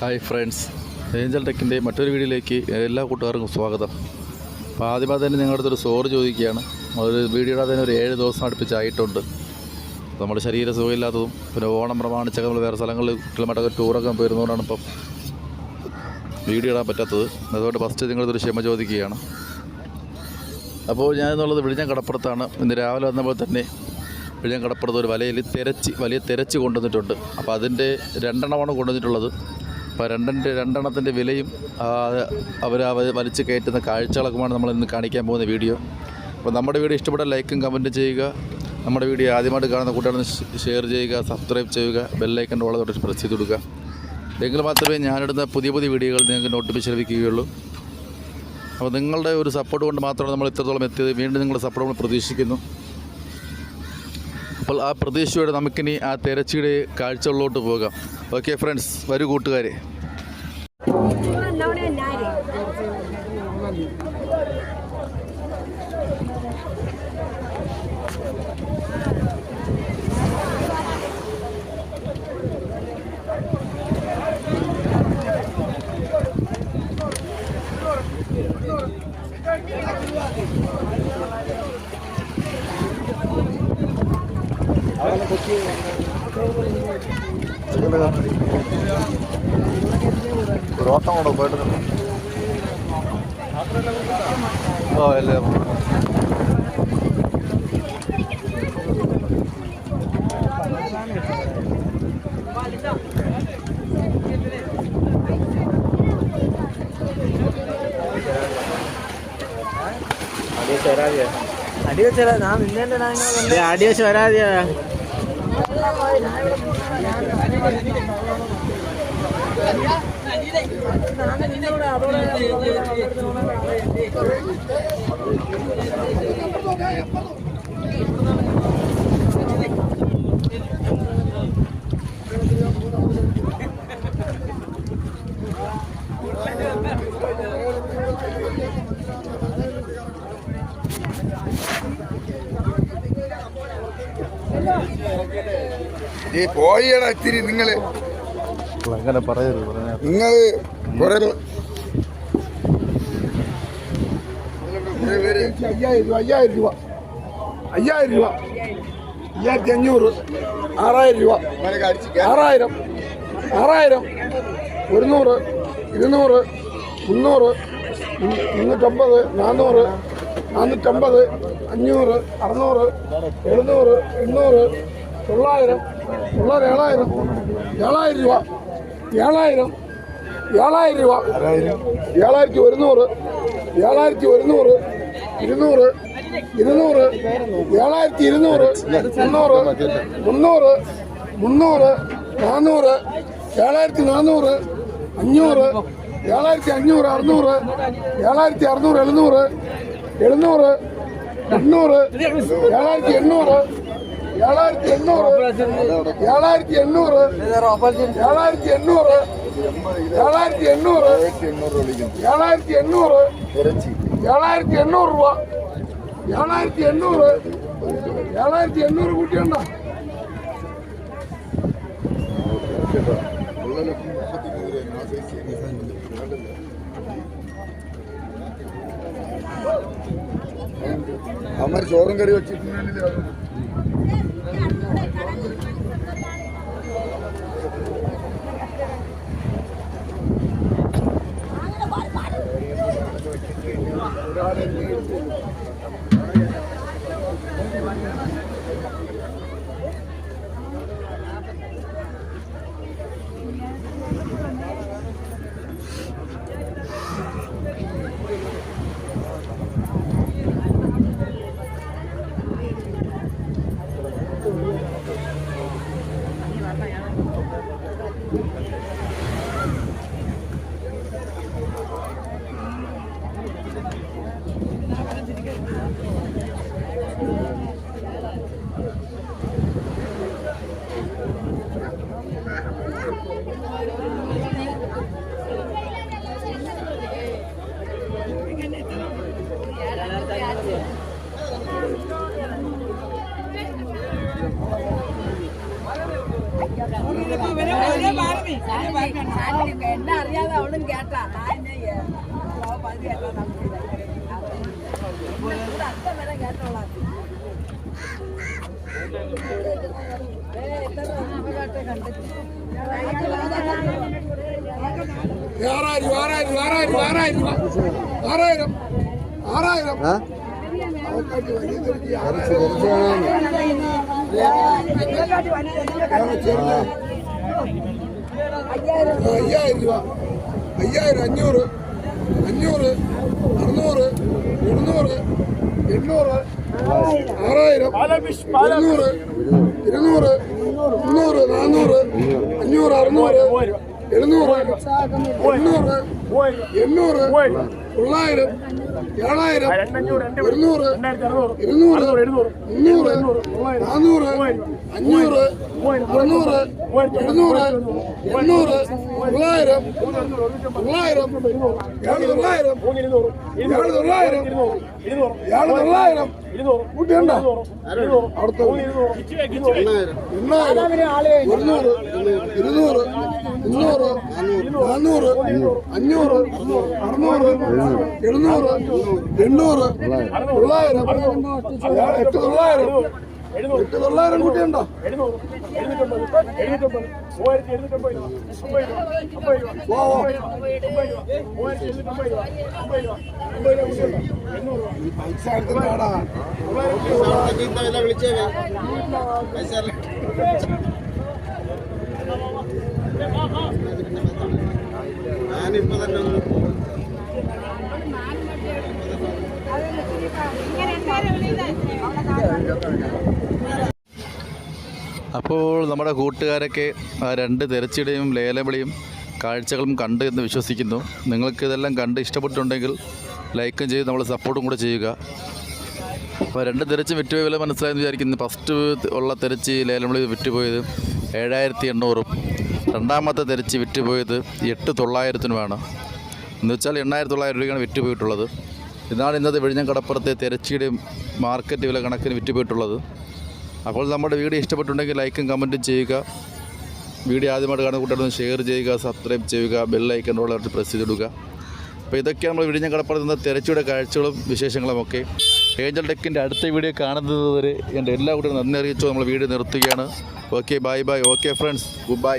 Hi friends, Angel ടെക്കിൻ്റെ മറ്റൊരു വീഡിയോയിലേക്ക് എല്ലാ കൂട്ടുകാർക്കും സ്വാഗതം. അപ്പോൾ ആദ്യമേ തന്നെ നിങ്ങളുടെ അടുത്തൊരു സോറി ചോദിക്കുകയാണ്. ഒരു വീഡിയോയുടെ തന്നെ ഒരു 7 ദിവസം അടുപ്പിച്ചായിട്ടുണ്ട്. നമ്മുടെ ശരീര സുഖമില്ലാത്തതും പിന്നെ ഓണം പ്രമാണിച്ചൊക്കെ നമ്മൾ വേറെ സ്ഥലങ്ങളിൽ കുട്ടികളുമായിട്ടൊക്കെ ടൂറൊക്കെ പോയിരുന്നതുകൊണ്ടാണ് ഇപ്പം വീഡിയോ ഇടാൻ പറ്റാത്തത്. അതുകൊണ്ട് ഫസ്റ്റ് നിങ്ങളൊരു ക്ഷമ ചോദിക്കുകയാണ്. അപ്പോൾ ഞാനെന്നുള്ളത് വിഴിഞ്ഞം കടപ്പുറത്താണ്. ഇന്ന് രാവിലെ വന്നപ്പോൾ തന്നെ വിഴിഞ്ഞം കടപ്പുറത്ത് ഒരു വലിയ തിരച്ച് കൊണ്ടുവന്നിട്ടുണ്ട്. അപ്പോൾ അതിൻ്റെ 2 എണ്ണമാണ് കൊണ്ടുവന്നിട്ടുള്ളത്. അപ്പോൾ രണ്ടെണ്ണത്തിൻ്റെ വിലയും അവർ വലിച്ച് കയറ്റുന്ന കാഴ്ചകളൊക്കെയാണ് നമ്മളിന്ന് കാണിക്കാൻ പോകുന്ന വീഡിയോ. അപ്പോൾ നമ്മുടെ വീഡിയോ ഇഷ്ടപ്പെട്ട ലൈക്കും കമൻറ്റും ചെയ്യുക. നമ്മുടെ വീഡിയോ ആദ്യമായിട്ട് കാണുന്ന കൂട്ടുകാരെ ഷെയർ ചെയ്യുക, സബ്സ്ക്രൈബ് ചെയ്യുക, ബെല്ലൈക്കൻ്റെ വളരെ പ്രസ് ചെയ്ത് കൊടുക്കുക. എങ്കിൽ മാത്രമേ ഞാനിടുന്ന പുതിയ വീഡിയോകൾ നിങ്ങൾക്ക് നോട്ടിഫിക്കേഷൻ ലഭിക്കുകയുള്ളൂ. അപ്പോൾ നിങ്ങളുടെ ഒരു സപ്പോർട്ട് കൊണ്ട് മാത്രമാണ് നമ്മൾ ഇത്രത്തോളം എത്തിയത്. വീണ്ടും നിങ്ങളുടെ സപ്പോർട്ട് നമ്മൾ പ്രതീക്ഷിക്കുന്നു. അപ്പോൾ ആ പ്രതീക്ഷയോടെ നമുക്കിനി ആ തിരച്ചിയുടെ കാഴ്ചകളിലോട്ട് പോകാം. ഓക്കെ ഫ്രണ്ട്സ്, വരൂ കൂട്ടുകാരെ. റോട്ടം കൂടെ പോയിട്ട് അല്ലേ അടി വെച്ചാ ഞാൻ നിന്നെ അടി വെച്ച് വരാതെയാ. പോയടാ ഇത്തിരി നിങ്ങള് അങ്ങനെ പറയരുത്. നിങ്ങൾ കുറെ 5000 രൂപ 5500 6000 രൂപ 6000 100 200 300 350 450 500 600 700 800 900 7000 രൂപ 7100 7100 200 200 200 7200 300 400 500 7600 700 700 700 700 800 7800 കൂട്ടിയുണ്ടോ? അമ്മ ചോറും കറി വെച്ചിട്ടുണ്ടെങ്കിൽ എന്നെ അറിയാതെ അവളും കേട്ടാ അർത്ഥം വരെ കേട്ടോളാം. അയ്യായിരം രൂപ 500 500 600 700 800 6000 200 200 300 400 500 600 700 800 900 900 7000 200 200 300 400 500 600 700 800 900 കൂട്ടിയുണ്ടോ അടുത്ത 800 100 200 300 400 500 600 700 800 900 കൂട്ടിയുണ്ടോ പൈസ എടുത്തിട്ടാടാ ഞാനിപ്പോ തന്നെ അപ്പോൾ നമ്മുടെ കൂട്ടുകാരൊക്കെ ആ 2 തെരച്ചിയുടെയും ലേലവിളിയും കാഴ്ചകളും കണ്ട് എന്ന് വിശ്വസിക്കുന്നു. നിങ്ങൾക്ക് ഇതെല്ലാം കണ്ട് ഇഷ്ടപ്പെട്ടിട്ടുണ്ടെങ്കിൽ ലൈക്കും ചെയ്ത് നമ്മൾ സപ്പോർട്ടും കൂടെ ചെയ്യുക. അപ്പോൾ 2 തെരച്ച് വിറ്റുപോയ വില മനസ്സിലായെന്ന് വിചാരിക്കുന്നു. ഫസ്റ്റ് ഉള്ള തെരച്ച് ലേലവിളി വിറ്റുപോയത് 7800-ഉം രണ്ടാമത്തെ തെരച്ച് വിറ്റുപോയത് 8900-നുമാണ്. എന്ന് വെച്ചാൽ 8900 രൂപയാണ് വിറ്റുപോയിട്ടുള്ളത്. ഇതാണ് ഇന്നത്തെ വിഴിഞ്ഞം കടപ്പുറത്തെ തെരച്ചിയുടെയും മാർക്കറ്റ് വില കണക്കിന് വിറ്റുപോയിട്ടുള്ളത്. അപ്പോൾ നമ്മുടെ വീഡിയോ ഇഷ്ടപ്പെട്ടുണ്ടെങ്കിൽ ലൈക്കും കമൻറ്റും ചെയ്യുക. വീഡിയോ ആദ്യമായിട്ട് കാണുന്ന കൂട്ടുകാരൊന്ന് ഷെയർ ചെയ്യുക, സബ്സ്ക്രൈബ് ചെയ്യുക, ബെല്ലൈക്കൺ ഓൾ പ്രസ് ചെയ്തിടുക. അപ്പോൾ ഇതൊക്കെയാണ് നമ്മൾ വിഴിഞ്ഞം കടപ്പുറത്ത് നിന്ന് തെരച്ചിയുടെ കാഴ്ചകളും വിശേഷങ്ങളും ഒക്കെ. ഏഞ്ചൽ ടെക്കിൻ്റെ അടുത്ത വീഡിയോ കാണുന്നത് വരെ എൻ്റെ എല്ലാ കൂട്ടരും നന്ദി അറിയിച്ചു നമ്മൾ വീഡിയോ നിർത്തുകയാണ്. Okay, bye bye. Okay friends, good bye.